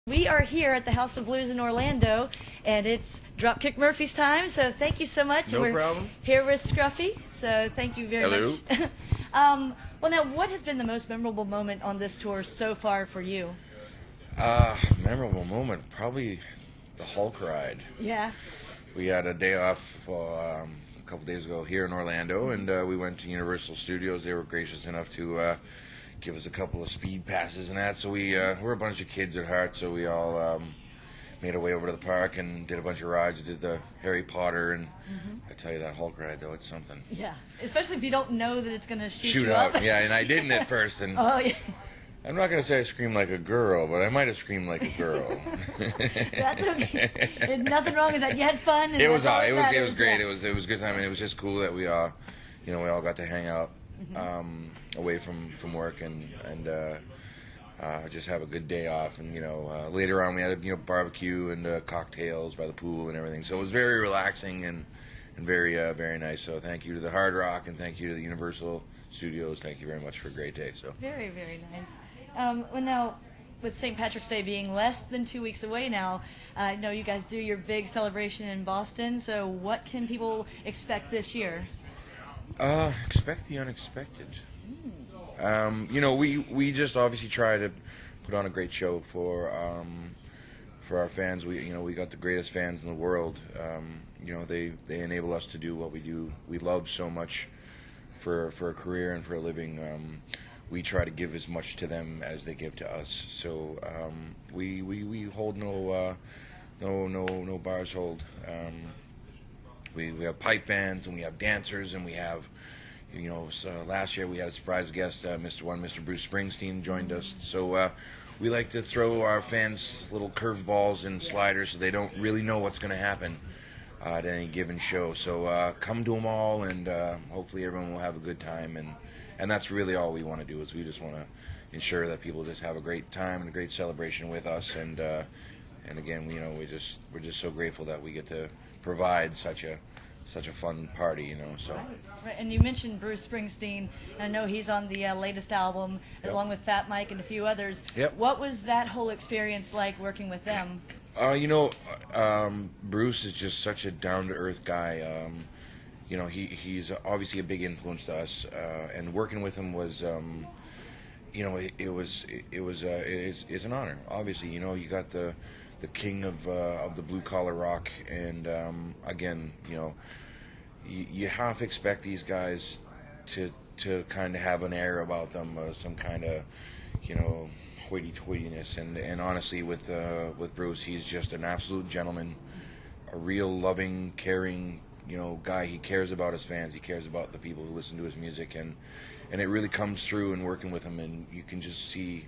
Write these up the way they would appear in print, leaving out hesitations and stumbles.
We are here at the House of Blues in Orlando, and it's Dropkick Murphys time, so thank you so much. No We're problem. here with Scruffy, so thank you very Hello. much. Well, now, what has been the most memorable moment on this tour so far for you? Memorable moment, probably the Hulk ride. Yeah. We had a day off a couple days ago here in Orlando, and we went to Universal Studios. They were gracious enough to give us a couple of speed passes and that. So we're a bunch of kids at heart, so we all made our way over to the park and did a bunch of rides. Did the Harry Potter, and I tell you, that Hulk ride, though, it's something. Yeah, especially if you don't know that it's going to shoot you out. up. Yeah, and I didn't at first. And oh, yeah. I'm not going to say I screamed like a girl, but I might have screamed like a girl. That's okay. There's nothing wrong with that. You had fun. And It was all it was great. Yeah. It was a good time, and it was just cool that we all got to hang out away from work and just have a good day off. And later on we had a barbecue and cocktails by the pool and everything. So it was very relaxing and very very nice. So thank you to the Hard Rock and thank you to the Universal Studios. Thank you very much for a great day. So very very nice. Well, now, with St. Patrick's Day being less than 2 weeks away now, I know you guys do your big celebration in Boston, so what can people expect this year? Expect the unexpected. We just obviously try to put on a great show for our fans. We got the greatest fans in the world. They enable us to do what we do. We love so much for a career and for a living. We try to give as much to them as they give to us. So we hold no bars hold. We have pipe bands and we have dancers and we have, so last year we had a surprise guest, Mr. Bruce Springsteen joined us. So we like to throw our fans little curveballs and sliders so they don't really know what's going to happen at any given show. So come to them all, and hopefully everyone will have a good time. And that's really all we want to do, is we just want to ensure that people just have a great time and a great celebration with us. And again, we're just so grateful that we get to provide such a fun party, So. Right. And you mentioned Bruce Springsteen. And I know he's on the latest album, along with Fat Mike and a few others. Yep. What was that whole experience like working with them? Bruce is just such a down-to-earth guy. He's obviously a big influence to us, and working with him was, it's an honor. Obviously, you got the king of the blue collar rock, and again, you half expect these guys to kind of have an air about them, some kind of hoity-toityness, and honestly, with Bruce, he's just an absolute gentleman, a real loving, caring guy. He cares about his fans. He cares about the people who listen to his music, and it really comes through in working with him. And you can just see,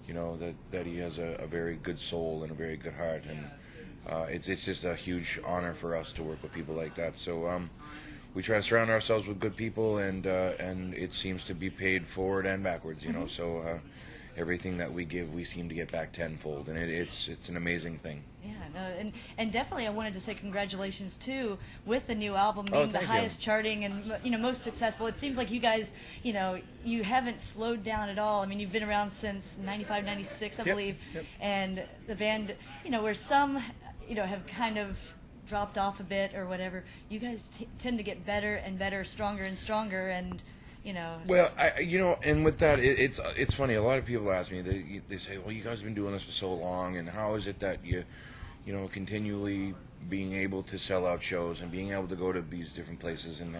that he has a very good soul and a very good heart. And it's just a huge honor for us to work with people like that. So we try to surround ourselves with good people, and it seems to be paid forward and backwards. So everything that we give, we seem to get back tenfold, and it's an amazing thing. Yeah, no, and definitely I wanted to say congratulations too with the new album being the highest charting and most successful. It seems like you guys, you haven't slowed down at all. I mean, you've been around since 95, 96, I believe, and the band, where some, have kind of dropped off a bit or whatever, you guys tend to get better and better, stronger and stronger, and Well, and with that, it's funny. A lot of people ask me, they say, well, you guys have been doing this for so long, and how is it that you continually being able to sell out shows and being able to go to these different places, and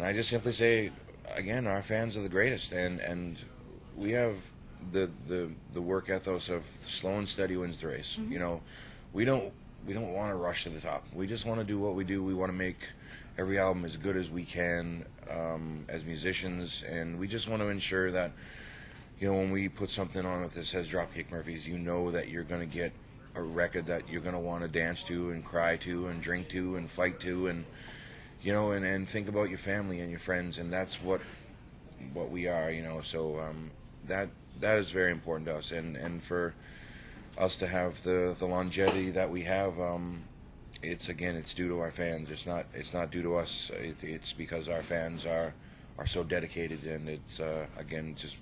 I just simply say, again, our fans are the greatest, and we have the work ethos of slow and steady wins the race. We don't want to rush to the top. We just want to do what we do. We want to make every album as good as we can as musicians, and we just want to ensure that when we put something on that says Dropkick Murphys, that you're going to get a record that you're going to want to dance to and cry to and drink to and fight to, and and think about your family and your friends, and that's what we are. So that is very important to us, and for us to have the longevity that we have, it's due to our fans. It's not due to us. It's because our fans are so dedicated, and it's again just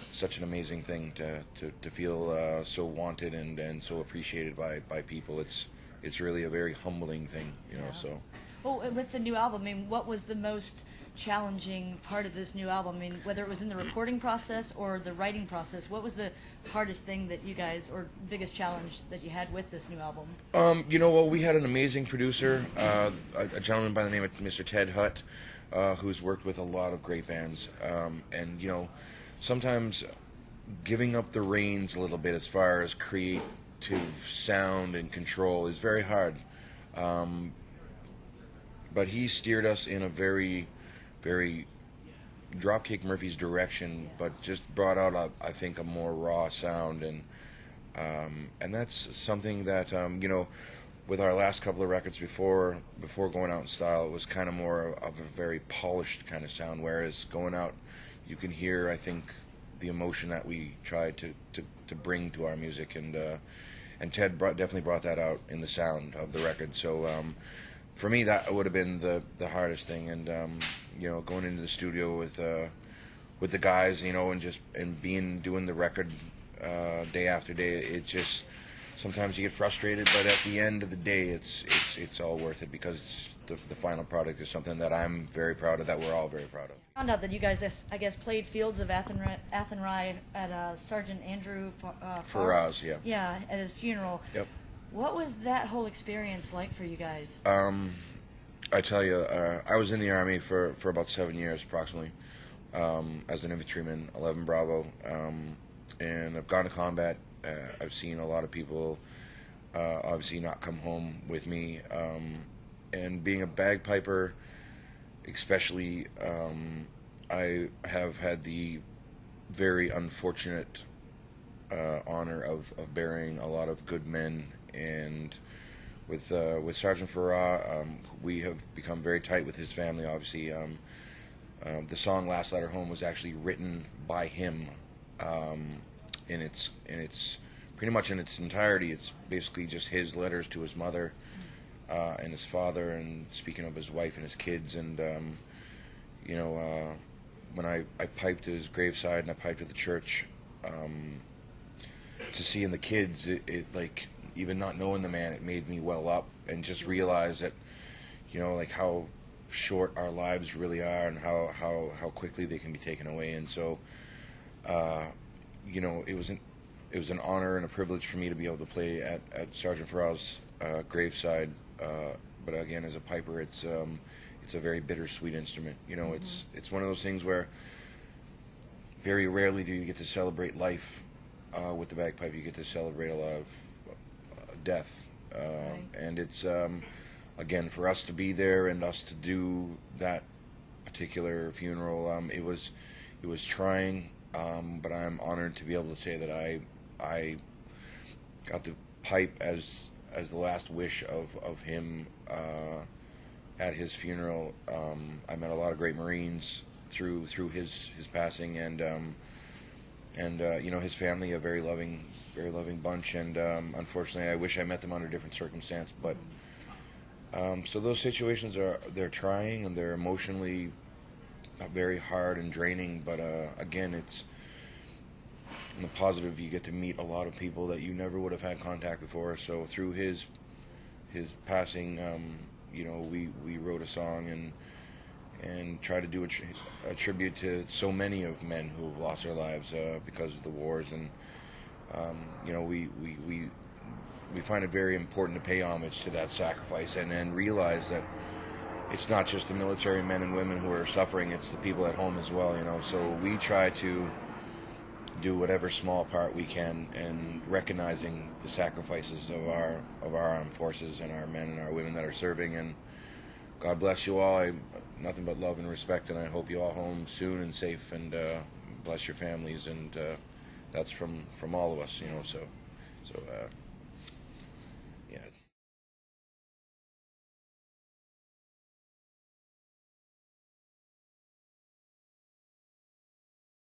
such an amazing thing to feel so wanted and so appreciated by people. It's really a very humbling thing, you know. So. Well, with the new album, I mean, what was the most challenging part of this new album? I mean, whether it was in the recording process or the writing process, what was the hardest thing that you guys, or biggest challenge that you had with this new album? You know, well, we had an amazing producer, a gentleman by the name of Mr. Ted Hutt, who's worked with a lot of great bands. And, you know, sometimes giving up the reins a little bit as far as creative sound and control is very hard. But he steered us in a very Dropkick Murphys direction, but just brought out, I think, a more raw sound, and that's something that you know, with our last couple of records before going out in style, it was kind of more of a very polished kind of sound. Whereas going out, you can hear, I think, the emotion that we tried to bring to our music, and Ted definitely brought that out in the sound of the record. So. For me, that would have been the hardest thing, and you know, going into the studio with the guys, you know, and doing the record day after day. It just sometimes you get frustrated, but at the end of the day, it's all worth it, because the final product is something that I'm very proud of, that we're all very proud of. I found out that you guys, I guess, played Fields of Athenry at Sergeant Andrew Faraz, yeah. Yeah, at his funeral. Yep. What was that whole experience like for you guys? I tell you, I was in the Army for about 7 years approximately, as an infantryman, 11 Bravo, and I've gone to combat. I've seen a lot of people obviously not come home with me, and being a bagpiper especially, I have had the very unfortunate honor of burying a lot of good men. And with Sergeant Farah, we have become very tight with his family. Obviously, the song "Last Letter Home" was actually written by him. In its pretty much in its entirety, it's basically just his letters to his mother and his father, and speaking of his wife and his kids. And you know, when I piped at his graveside and I piped at the church, to see in the kids, it like. Even not knowing the man, it made me well up and just realize that, you know, like how short our lives really are, and how quickly they can be taken away. And so, you know, it was an honor and a privilege for me to be able to play at Sergeant Farrell's graveside. But again, as a piper, it's a very bittersweet instrument. You know, it's one of those things where very rarely do you get to celebrate life with the bagpipe. You get to celebrate a lot of death, Right. and it's again, for us to be there and us to do that particular funeral, it was trying, but I'm honored to be able to say that I got to pipe as the last wish of him at his funeral. I met a lot of great Marines through his passing, and you know, his family, a very loving bunch, and unfortunately I wish I met them under different circumstance, but so those situations they're trying, and they're emotionally very hard and draining, but again, it's in the positive, you get to meet a lot of people that you never would have had contact before. So through his passing, you know, we wrote a song and try to do a tribute to so many of men who have lost their lives because of the wars. And you know, we find it very important to pay homage to that sacrifice, and realize that it's not just the military men and women who are suffering, it's the people at home as well, you know. So we try to do whatever small part we can, and recognizing the sacrifices of our armed forces and our men and our women that are serving. And God bless you all. Nothing but love and respect, and I hope you all home soon and safe, and bless your families. And that's from all of us, you know. So yeah.